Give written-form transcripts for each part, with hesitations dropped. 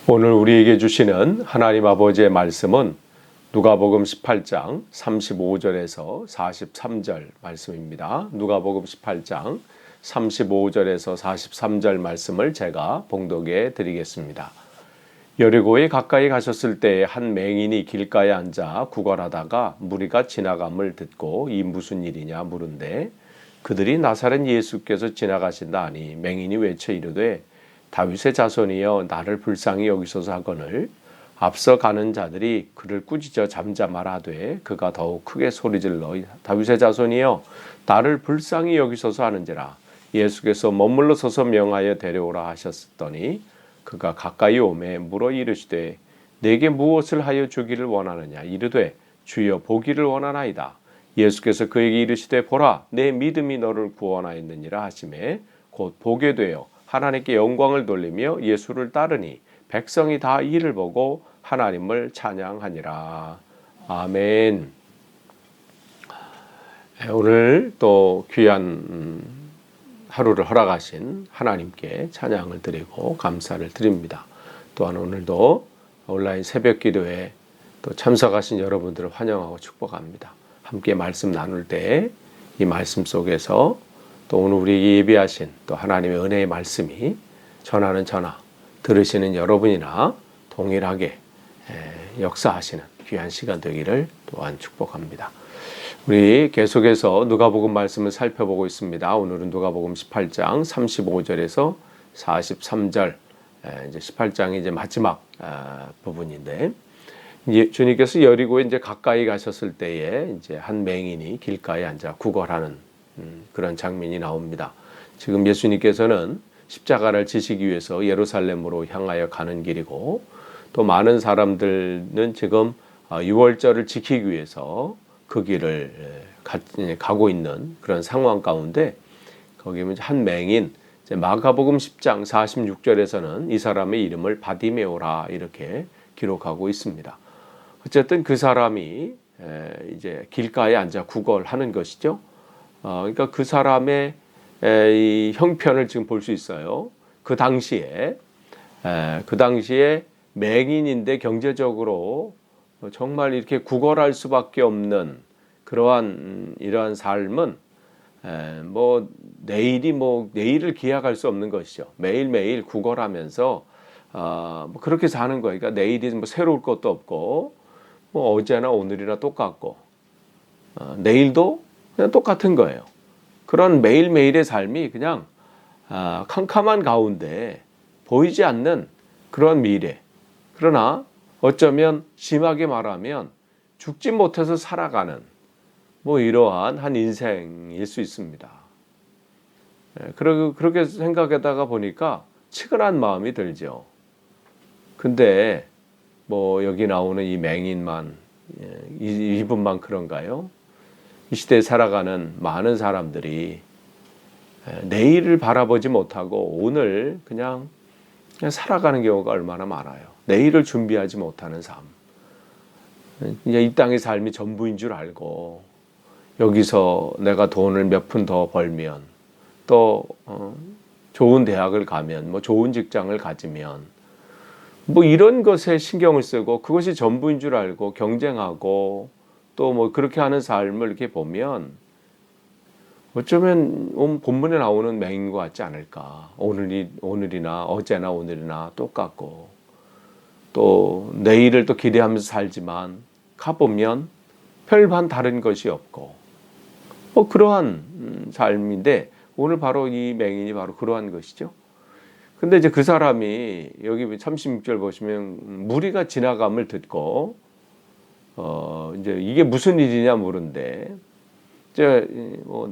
오늘 우리에게 주시는 하나님 아버지의 말씀은 누가복음 18장 35절에서 43절 말씀입니다. 누가복음 18장 35절에서 43절 말씀을 제가 봉독해 드리겠습니다. 여리고에 가까이 가셨을 때에 한 맹인이 길가에 앉아 구걸하다가 무리가 지나감을 듣고 이 무슨 일이냐 물은데 그들이 나사렛 예수께서 지나가신다 하니 맹인이 외쳐 이르되 다윗의 자손이여 나를 불쌍히 여기소서 하거늘 앞서 가는 자들이 그를 꾸짖어 잠잠하라되 그가 더욱 크게 소리질러 다윗의 자손이여 나를 불쌍히 여기소서 하는지라. 예수께서 머물러 서서 명하여 데려오라 하셨더니 그가 가까이 오매 물어 이르시되 내게 무엇을 하여 주기를 원하느냐. 이르되 주여 보기를 원하나이다. 예수께서 그에게 이르시되 보라 내 믿음이 너를 구원하였느니라 하시매 곧 보게 되어 하나님께 영광을 돌리며 예수를 따르니 백성이 다 이를 보고 하나님을 찬양하니라. 아멘. 오늘 또 귀한 하루를 허락하신 하나님께 찬양을 드리고 감사를 드립니다. 또한 오늘도 온라인 새벽 기도에 또 참석하신 여러분들을 환영하고 축복합니다. 함께 말씀 나눌 때 이 말씀 속에서 또 오늘 우리 예비하신 또 하나님의 은혜의 말씀이 전하는 전하 들으시는 여러분이나 동일하게 역사하시는 귀한 시간 되기를 또한 축복합니다. 우리 계속해서 누가복음 말씀을 살펴보고 있습니다. 오늘은 누가복음 18장 35절에서 43절, 이제 18장이 이제 마지막 부분인데, 주님께서 여리고에 이제 가까이 가셨을 때에 이제 한 맹인이 길가에 앉아 구걸하는 그런 장면이 나옵니다. 지금 예수님께서는 십자가를 지시기 위해서 예루살렘으로 향하여 가는 길이고, 또 많은 사람들은 지금 유월절을 지키기 위해서 그 길을 가고 있는 그런 상황 가운데 거기 한 맹인, 마가복음 10장 46절에서는 이 사람의 이름을 바디메오라 이렇게 기록하고 있습니다. 어쨌든 그 사람이 이제 길가에 앉아 구걸하는 것이죠. 그러니까 그 사람의 이 형편을 지금 볼 수 있어요. 그 당시에 맹인인데 경제적으로 정말 이렇게 구걸할 수밖에 없는 그러한 이러한 삶은 내일을 기약할 수 없는 것이죠. 매일매일 구걸하면서 그렇게 사는 거예요. 그러니까 내일이 새로울 것도 없고 어제나 오늘이나 똑같고 내일도 그냥 똑같은 거예요. 그런 매일매일의 삶이 그냥 캄캄한 가운데 보이지 않는 그런 미래. 그러나 어쩌면 심하게 말하면 죽지 못해서 살아가는 이러한 한 인생일 수 있습니다. 그렇게 생각하다가 보니까 측은한 마음이 들죠. 근데 여기 나오는 이 맹인만 이분만 그런가요? 이 시대에 살아가는 많은 사람들이 내일을 바라보지 못하고 오늘 그냥 살아가는 경우가 얼마나 많아요. 내일을 준비하지 못하는 삶. 그냥 이 땅의 삶이 전부인 줄 알고 여기서 내가 돈을 몇 푼 더 벌면 또 좋은 대학을 가면 좋은 직장을 가지면 이런 것에 신경을 쓰고 그것이 전부인 줄 알고 경쟁하고 또 그렇게 하는 삶을 이렇게 보면 어쩌면 본문에 나오는 맹인과 같지 않을까. 오늘이나 어제나 오늘이나 똑같고 또 내일을 또 기대하면서 살지만 가보면 별반 다른 것이 없고 그러한 삶인데 오늘 바로 이 맹인이 바로 그러한 것이죠. 근데 이제 그 사람이 여기 36절 보시면 무리가 지나감을 듣고 이제 이게 무슨 일이냐 물은데 이제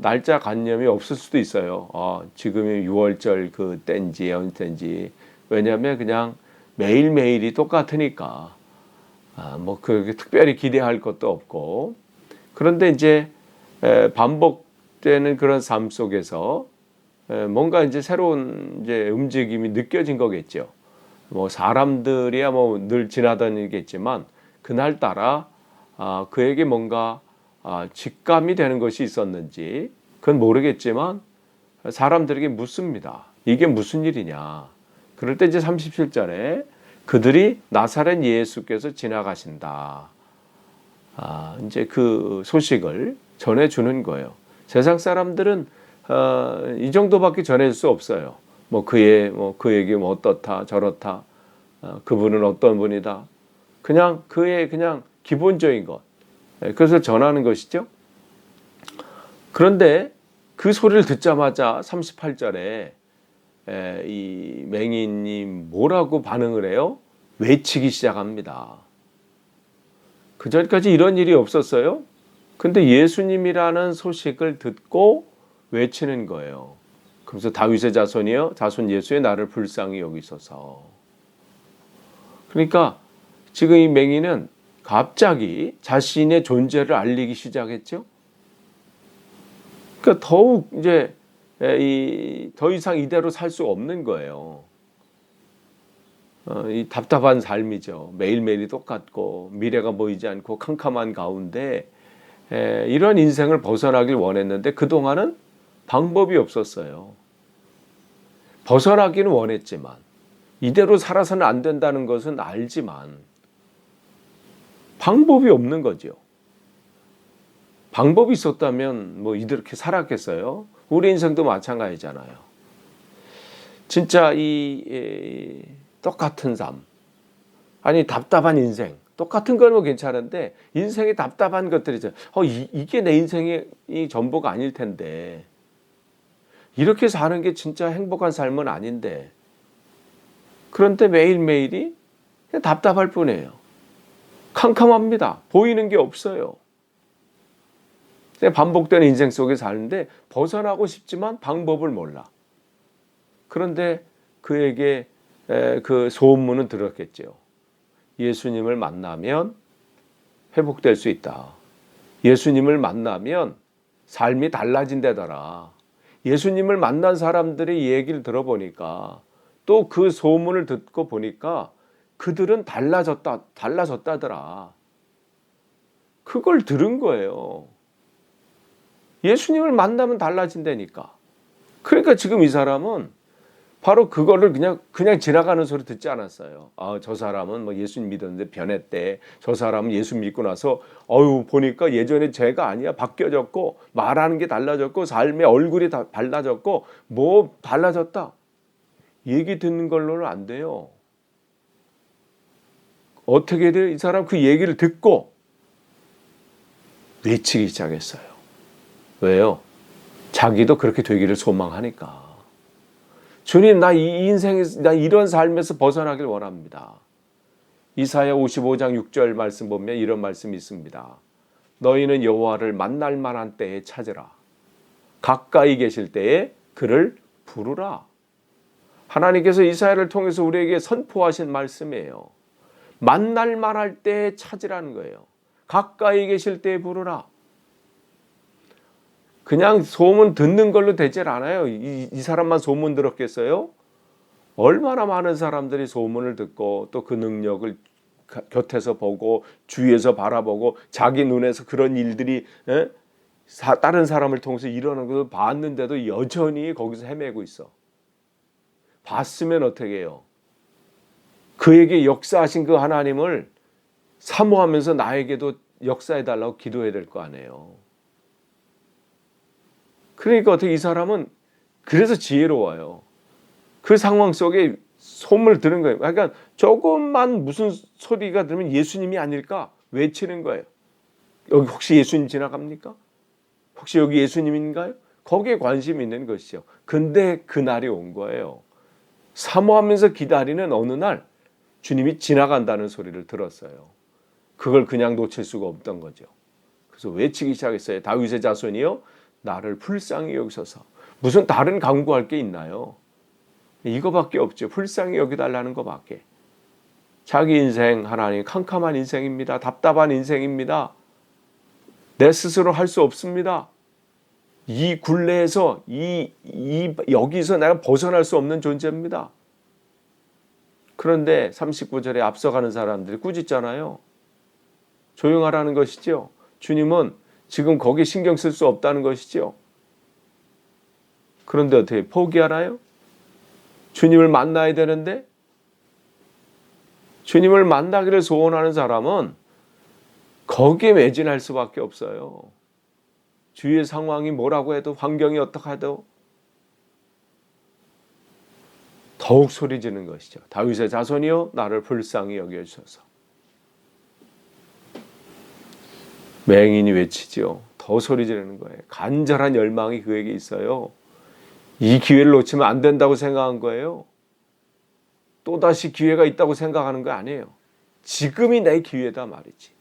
날짜 관념이 없을 수도 있어요. 지금이 6월절 그 때인지 언 때인지. 왜냐하면 그냥 매일매일이 똑같으니까 그렇게 특별히 기대할 것도 없고. 그런데 이제 반복되는 그런 삶 속에서 뭔가 이제 새로운 이제 움직임이 느껴진 거겠죠. 사람들이야 늘 지나던 일이겠지만 그날따라 그에게 뭔가 직감이 되는 것이 있었는지 그건 모르겠지만 사람들에게 묻습니다. 이게 무슨 일이냐. 그럴 때 이제 37절에 그들이 나사렛 예수께서 지나가신다. 이제 그 소식을 전해주는 거예요. 세상 사람들은 이 정도밖에 전해줄 수 없어요. 그에게 뭐 어떻다 저렇다, 그분은 어떤 분이다. 그냥 그의 그냥 기본적인 것, 그것을 전하는 것이죠. 그런데 그 소리를 듣자마자 38절에 이 맹인이 뭐라고 반응을 해요? 외치기 시작합니다. 그 전까지 이런 일이 없었어요. 근데 예수님이라는 소식을 듣고 외치는 거예요. 그래서 다윗의 자손이여 자손 예수의 나를 불쌍히 여기소서. 그러니까 지금 이 맹인은 갑자기 자신의 존재를 알리기 시작했죠. 그러니까 더욱 이제 더 이상 이대로 살 수 없는 거예요. 이 답답한 삶이죠. 매일매일이 똑같고 미래가 보이지 않고 캄캄한 가운데 이런 인생을 벗어나길 원했는데 그동안은 방법이 없었어요. 벗어나기는 원했지만 이대로 살아서는 안 된다는 것은 알지만 방법이 없는 거죠. 방법이 있었다면 뭐 이렇게 살았겠어요? 우리 인생도 마찬가지잖아요. 진짜 이 똑같은 삶, 아니 답답한 인생, 똑같은 건 뭐 괜찮은데 인생에 답답한 것들이죠. 이게 내 인생의 전부가 아닐 텐데, 이렇게 사는 게 진짜 행복한 삶은 아닌데, 그런데 매일매일이 그냥 답답할 뿐이에요. 캄캄합니다. 보이는 게 없어요. 반복되는 인생 속에 사는데 벗어나고 싶지만 방법을 몰라. 그런데 그에게 그 소문은 들었겠죠. 예수님을 만나면 회복될 수 있다. 예수님을 만나면 삶이 달라진다더라. 예수님을 만난 사람들의 얘기를 들어보니까 또 그 소문을 듣고 보니까 그들은 달라졌다더라. 그걸 들은 거예요. 예수님을 만나면 달라진다니까. 그러니까 지금 이 사람은 바로 그거를 그냥 지나가는 소리 듣지 않았어요. 저 사람은 뭐 예수님 믿었는데 변했대. 저 사람은 예수 믿고 나서 보니까 예전에 쟤가 아니야. 바뀌어졌고 말하는 게 달라졌고 삶의 얼굴이 다 달라졌고 뭐 달라졌다. 얘기 듣는 걸로는 안 돼요. 어떻게 돼요? 이 사람 그 얘기를 듣고 외치기 시작했어요. 왜요? 자기도 그렇게 되기를 소망하니까. 주님, 나 이런 삶에서 벗어나길 원합니다. 이사야 55장 6절 말씀 보면 이런 말씀이 있습니다. 너희는 여호와를 만날 만한 때에 찾으라. 가까이 계실 때에 그를 부르라. 하나님께서 이사야를 통해서 우리에게 선포하신 말씀이에요. 만날 만할 때에 찾으라는 거예요. 가까이 계실 때에 부르라. 그냥 소문 듣는 걸로 되질 않아요. 이 사람만 소문 들었겠어요? 얼마나 많은 사람들이 소문을 듣고 또 그 능력을 곁에서 보고 주위에서 바라보고 자기 눈에서 그런 일들이 다른 사람을 통해서 일어나는 것을 봤는데도 여전히 거기서 헤매고 있어. 봤으면 어떻게 해요? 그에게 역사하신 그 하나님을 사모하면서 나에게도 역사해달라고 기도해야 될 거 아니에요. 그러니까 어떻게 이 사람은 그래서 지혜로워요. 그 상황 속에 소문을 들은 거예요. 그러니까 조금만 무슨 소리가 들으면 예수님이 아닐까 외치는 거예요. 여기 혹시 예수님 지나갑니까? 혹시 여기 예수님인가요? 거기에 관심이 있는 것이죠. 근데 그날이 온 거예요. 사모하면서 기다리는 어느 날 주님이 지나간다는 소리를 들었어요. 그걸 그냥 놓칠 수가 없던 거죠. 그래서 외치기 시작했어요. 다윗의 자손이여 나를 불쌍히 여기소서. 무슨 다른 간구할 게 있나요? 이거밖에 없죠. 불쌍히 여기달라는 거밖에. 자기 인생 하나님 캄캄한 인생입니다. 답답한 인생입니다. 내 스스로 할 수 없습니다. 이 굴레에서 여기서 내가 벗어날 수 없는 존재입니다. 그런데 39절에 앞서가는 사람들이 꾸짖잖아요. 조용하라는 것이죠. 주님은 지금 거기 신경 쓸 수 없다는 것이죠. 그런데 어떻게 포기하나요? 주님을 만나야 되는데 주님을 만나기를 소원하는 사람은 거기에 매진할 수밖에 없어요. 주위의 상황이 뭐라고 해도, 환경이 어떻게 해도 더욱 소리 지르는 것이죠. 다윗의 자손이여 나를 불쌍히 여겨주소서. 맹인이 외치지요. 더 소리 지르는 거예요. 간절한 열망이 그에게 있어요. 이 기회를 놓치면 안 된다고 생각한 거예요. 또다시 기회가 있다고 생각하는 거 아니에요. 지금이 내 기회다 말이지.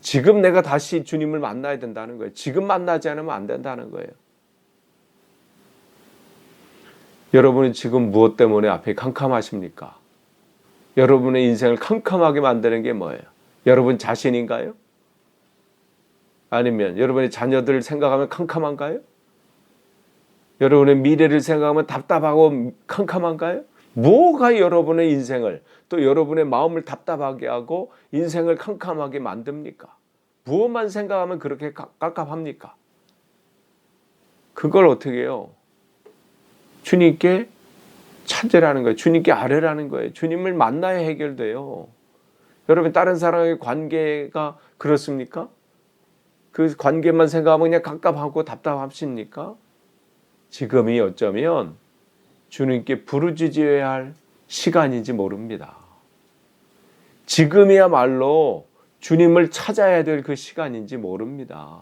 지금 내가 다시 주님을 만나야 된다는 거예요. 지금 만나지 않으면 안 된다는 거예요. 여러분은 지금 무엇 때문에 앞에 캄캄하십니까? 여러분의 인생을 캄캄하게 만드는 게 뭐예요? 여러분 자신인가요? 아니면 여러분의 자녀들을 생각하면 캄캄한가요? 여러분의 미래를 생각하면 답답하고 캄캄한가요? 뭐가 여러분의 인생을, 또 여러분의 마음을 답답하게 하고 인생을 캄캄하게 만듭니까? 무엇만 생각하면 그렇게 깝깝합니까? 그걸 어떻게 해요? 주님께 찾으라는 거예요. 주님께 아뢰라는 거예요. 주님을 만나야 해결돼요. 여러분 다른 사람의 관계가 그렇습니까? 그 관계만 생각하면 그냥 갑갑하고 답답하십니까? 지금이 어쩌면 주님께 부르짖어야 할 시간인지 모릅니다. 지금이야말로 주님을 찾아야 될 그 시간인지 모릅니다.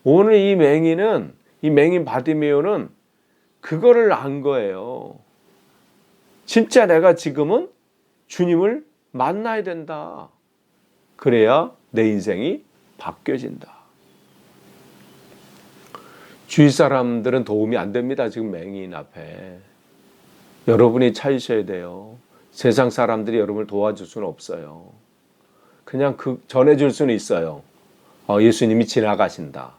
오늘 이 맹인 바디메오는 그거를 안 거예요. 진짜 내가 지금은 주님을 만나야 된다. 그래야 내 인생이 바뀌어진다. 주위 사람들은 도움이 안 됩니다. 지금 맹인 앞에. 여러분이 찾으셔야 돼요. 세상 사람들이 여러분을 도와줄 수는 없어요. 그냥 전해줄 수는 있어요. 예수님이 지나가신다.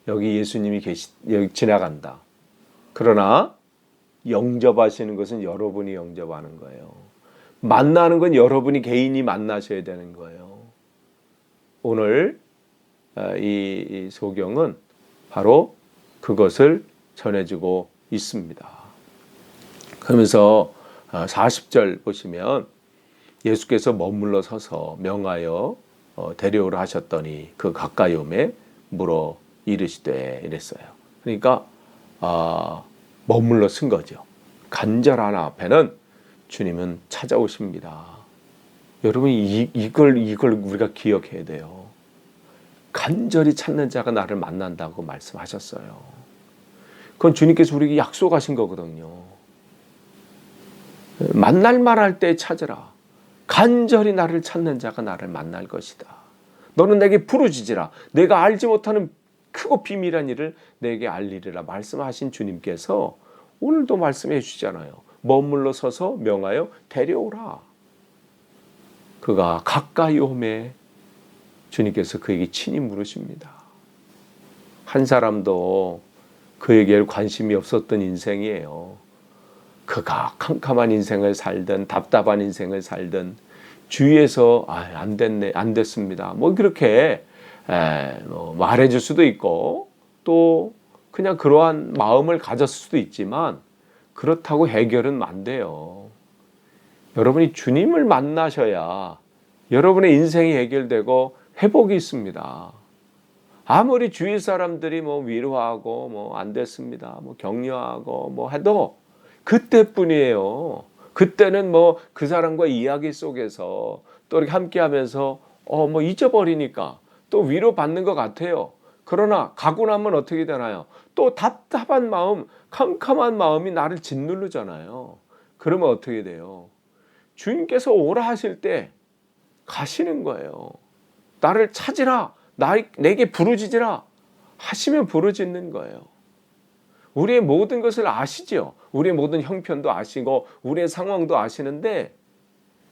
여기 예수님이 여기 지나간다. 그러나 영접하시는 것은 여러분이 영접하는 거예요. 만나는 건 여러분이 개인이 만나셔야 되는 거예요. 오늘 이 소경은 바로 그것을 전해주고 있습니다. 그러면서 40절 보시면 예수께서 머물러 서서 명하여 데려오라 하셨더니 그 가까이 오매 물어 이르시되 이랬어요. 그러니까 머물러 쓴 거죠. 간절한 앞에는 주님은 찾아오십니다. 여러분 이걸 우리가 기억해야 돼요. 간절히 찾는 자가 나를 만난다고 말씀하셨어요. 그건 주님께서 우리에게 약속하신 거거든요. 만날 만할 때 찾으라. 간절히 나를 찾는 자가 나를 만날 것이다. 너는 내게 부르짖으라. 내가 알지 못하는 크고 비밀한 일을 내게 알리리라 말씀하신 주님께서 오늘도 말씀해 주시잖아요. 머물러 서서 명하여 데려오라. 그가 가까이 오매 주님께서 그에게 친히 물으십니다. 한 사람도 그에게 관심이 없었던 인생이에요. 그가 캄캄한 인생을 살든 답답한 인생을 살든 주위에서 안 됐네, 안 됐습니다. 뭐 그렇게 말해줄 수도 있고 또 그냥 그러한 마음을 가졌을 수도 있지만 그렇다고 해결은 안 돼요. 여러분이 주님을 만나셔야 여러분의 인생이 해결되고 회복이 있습니다. 아무리 주위 사람들이 위로하고 안 됐습니다. 격려하고 해도 그때뿐이에요. 그때는 그 사람과 이야기 속에서 또 이렇게 함께 하면서 잊어버리니까 또 위로받는 것 같아요. 그러나 가고 나면 어떻게 되나요? 또 답답한 마음, 캄캄한 마음이 나를 짓누르잖아요. 그러면 어떻게 돼요? 주님께서 오라 하실 때 가시는 거예요. 나를 찾으라, 내게 부르짖으라 하시면 부르짖는 거예요. 우리의 모든 것을 아시죠. 우리의 모든 형편도 아시고 우리의 상황도 아시는데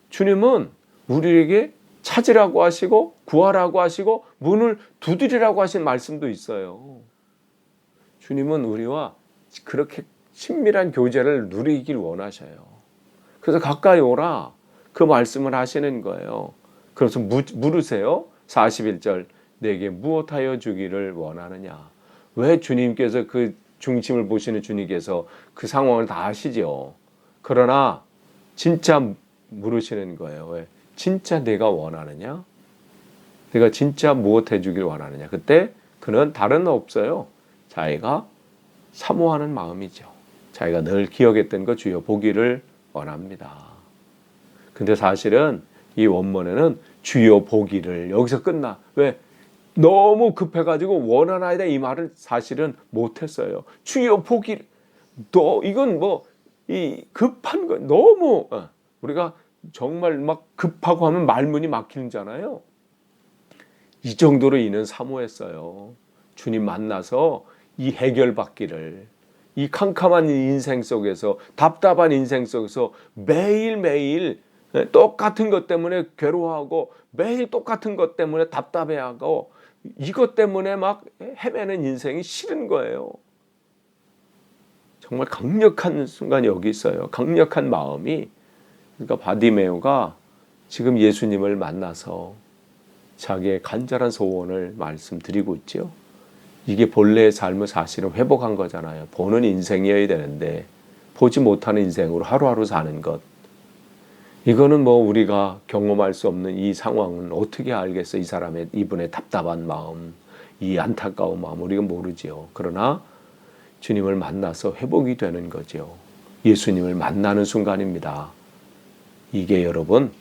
주님은 우리에게 찾으라고 하시고 구하라고 하시고 문을 두드리라고 하신 말씀도 있어요. 주님은 우리와 그렇게 친밀한 교제를 누리길 원하셔요. 그래서 가까이 오라 그 말씀을 하시는 거예요. 그래서 물으세요. 41절 내게 무엇하여 주기를 원하느냐. 왜 주님께서 그 중심을 보시는 주님께서 그 상황을 다 아시죠. 그러나 진짜 물으시는 거예요. 왜? 진짜 내가 원하느냐? 내가 진짜 무엇 해주길 원하느냐? 그때 그는 다른 없어요. 자기가 사모하는 마음이죠. 자기가 늘 기억했던 것 주여 보기를 원합니다. 근데 사실은 이 원문에는 주여 보기를 여기서 끝나. 왜? 너무 급해가지고 원하나이다 이 말을 사실은 못했어요. 주여 보기를. 너 이건 뭐 이 급한 거 너무 우리가 정말 막 급하고 하면 말문이 막히잖아요. 이 정도로 이는 사모했어요. 주님 만나서 이 해결받기를, 이 캄캄한 인생 속에서, 답답한 인생 속에서 매일매일 똑같은 것 때문에 괴로워하고 매일 똑같은 것 때문에 답답해하고 이것 때문에 막 헤매는 인생이 싫은 거예요. 정말 강력한 순간이 여기 있어요. 강력한 마음이. 그러니까 바디메오가 지금 예수님을 만나서 자기의 간절한 소원을 말씀드리고 있죠. 이게 본래의 삶을 사실은 회복한 거잖아요. 보는 인생이어야 되는데 보지 못하는 인생으로 하루하루 사는 것. 이거는 뭐 우리가 경험할 수 없는 이 상황은 어떻게 알겠어? 이 사람의 이분의 답답한 마음, 이 안타까운 마음 우리가 모르지요. 그러나 주님을 만나서 회복이 되는 거죠. 예수님을 만나는 순간입니다. 이게 여러분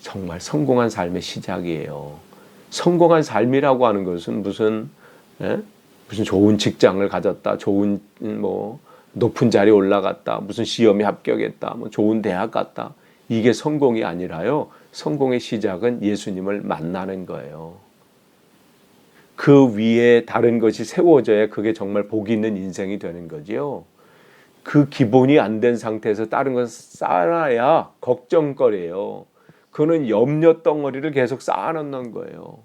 정말 성공한 삶의 시작이에요. 성공한 삶이라고 하는 것은 무슨 좋은 직장을 가졌다, 좋은 뭐 높은 자리에 올라갔다, 무슨 시험에 합격했다, 뭐 좋은 대학 갔다. 이게 성공이 아니라요. 성공의 시작은 예수님을 만나는 거예요. 그 위에 다른 것이 세워져야 그게 정말 복이 있는 인생이 되는 거지요. 그 기본이 안 된 상태에서 다른 건 쌓아야 걱정거리예요. 그는 염려 덩어리를 계속 쌓아놓는 거예요.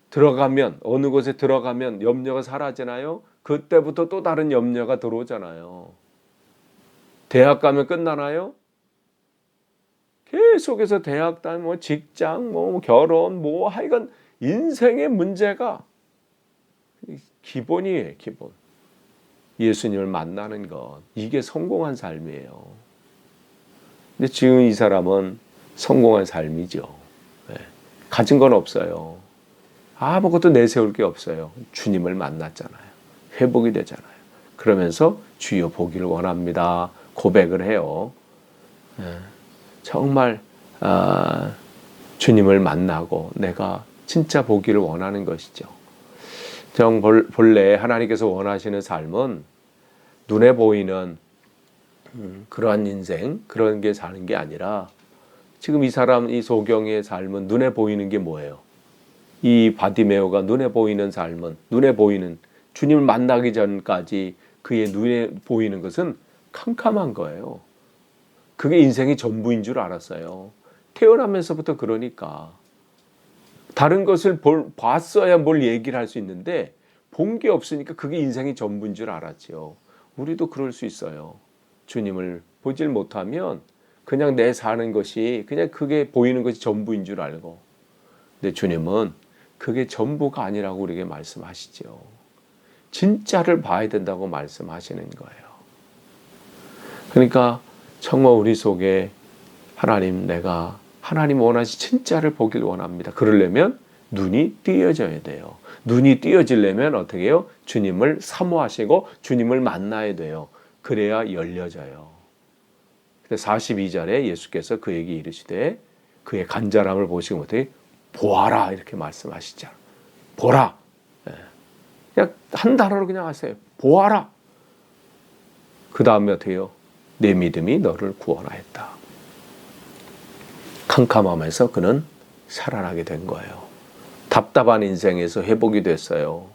들어가면 어느 곳에 들어가면 염려가 사라지나요? 그때부터 또 다른 염려가 들어오잖아요. 대학 가면 끝나나요? 계속해서 대학 다니면 뭐 직장, 뭐 결혼, 뭐 하여간 인생의 문제가 기본이에요, 기본. 예수님을 만나는 것, 이게 성공한 삶이에요. 근데 지금 이 사람은 성공한 삶이죠. 네. 가진 건 없어요. 아무것도 내세울 게 없어요. 주님을 만났잖아요. 회복이 되잖아요. 그러면서 주여 보기를 원합니다. 고백을 해요. 네. 정말 주님을 만나고 내가 진짜 보기를 원하는 것이죠. 본래 하나님께서 원하시는 삶은 눈에 보이는 그러한 인생, 그런 게 사는 게 아니라 지금 이 사람, 이 소경의 삶은 눈에 보이는 게 뭐예요? 이 바디메오가 눈에 보이는 삶은, 눈에 보이는 주님을 만나기 전까지 그의 눈에 보이는 것은 캄캄한 거예요. 그게 인생이 전부인 줄 알았어요. 태어나면서부터 그러니까. 다른 것을 봤어야 뭘 얘기를 할 수 있는데 본 게 없으니까 그게 인생이 전부인 줄 알았죠. 우리도 그럴 수 있어요. 주님을 보질 못하면 그냥 내 사는 것이 그냥 그게 보이는 것이 전부인 줄 알고. 근데 주님은 그게 전부가 아니라고 우리에게 말씀하시죠. 진짜를 봐야 된다고 말씀하시는 거예요. 그러니까 정말 우리 속에 내가 하나님 원하시 진짜를 보길 원합니다. 그러려면 눈이 띄어져야 돼요. 눈이 띄어지려면 어떻게 해요? 주님을 사모하시고 주님을 만나야 돼요. 그래야 열려져요. 42절에 예수께서 그에게 이르시되 그의 간절함을 보시고 어떻게 보아라 이렇게 말씀하시잖아요. 보라. 그냥 한 단어로 그냥 하세요. 보아라. 그 다음에 어떻게 해요? 내 믿음이 너를 구원하였다. 캄캄함에서 그는 살아나게 된 거예요. 답답한 인생에서 회복이 됐어요.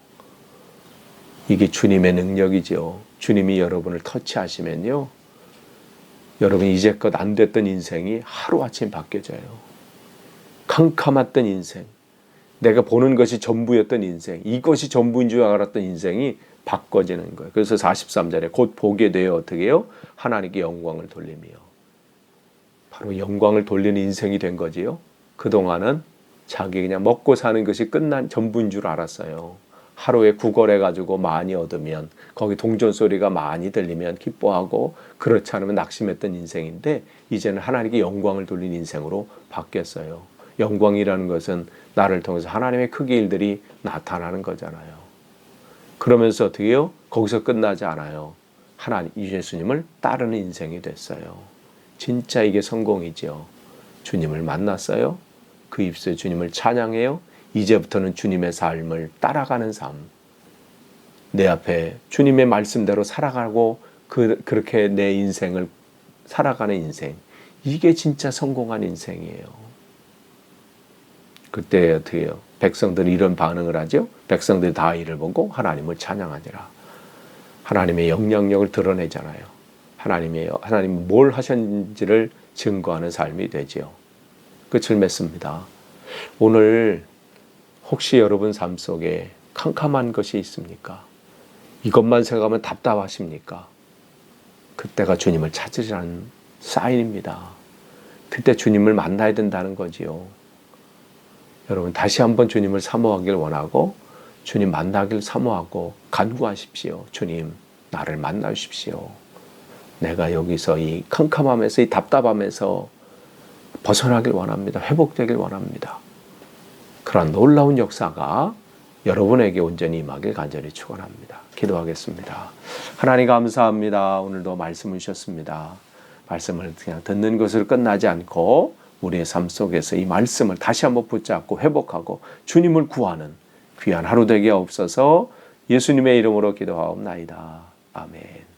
이게 주님의 능력이죠. 주님이 여러분을 터치하시면요. 여러분 이제껏 안 됐던 인생이 하루아침에 바뀌어져요. 캄캄했던 인생, 내가 보는 것이 전부였던 인생, 이것이 전부인 줄 알았던 인생이 바꿔지는 거예요. 그래서 43절에 곧 보게 되어 어떻게 해요? 하나님께 영광을 돌리며. 바로 영광을 돌리는 인생이 된 거지요. 그동안은 자기 그냥 먹고 사는 것이 끝난 전부인 줄 알았어요. 하루에 구걸해가지고 많이 얻으면 거기 동전 소리가 많이 들리면 기뻐하고 그렇지 않으면 낙심했던 인생인데 이제는 하나님께 영광을 돌린 인생으로 바뀌었어요. 영광이라는 것은 나를 통해서 하나님의 크기 일들이 나타나는 거잖아요. 그러면서 어떻게 해요? 거기서 끝나지 않아요. 하나님 예수님을 따르는 인생이 됐어요. 진짜 이게 성공이죠. 주님을 만났어요. 그 입술에 주님을 찬양해요. 이제부터는 주님의 삶을 따라가는 삶. 내 앞에 주님의 말씀대로 살아가고 그렇게 내 인생을 살아가는 인생. 이게 진짜 성공한 인생이에요. 그때 어떻게 해요? 백성들이 이런 반응을 하죠. 백성들이 다 이를 보고 하나님을 찬양하니라. 하나님의 영향력을 드러내잖아요. 하나님이 뭘 하셨는지를 증거하는 삶이 되지요. 끝을 맺습니다. 오늘 혹시 여러분 삶 속에 캄캄한 것이 있습니까? 이것만 생각하면 답답하십니까? 그때가 주님을 찾으라는 사인입니다. 그때 주님을 만나야 된다는 거지요. 여러분 다시 한번 주님을 사모하길 원하고 주님 만나길 사모하고 간구하십시오. 주님 나를 만나 주십시오. 내가 여기서 이 캄캄함에서 이 답답함에서 벗어나길 원합니다. 회복되길 원합니다. 그런 놀라운 역사가 여러분에게 온전히 임하길 간절히 축원합니다. 기도하겠습니다. 하나님 감사합니다. 오늘도 말씀을 주셨습니다. 말씀을 그냥 듣는 것으로 끝나지 않고 우리의 삶 속에서 이 말씀을 다시 한번 붙잡고 회복하고 주님을 구하는 귀한 하루 되게 없어서 예수님의 이름으로 기도하옵나이다. 아멘.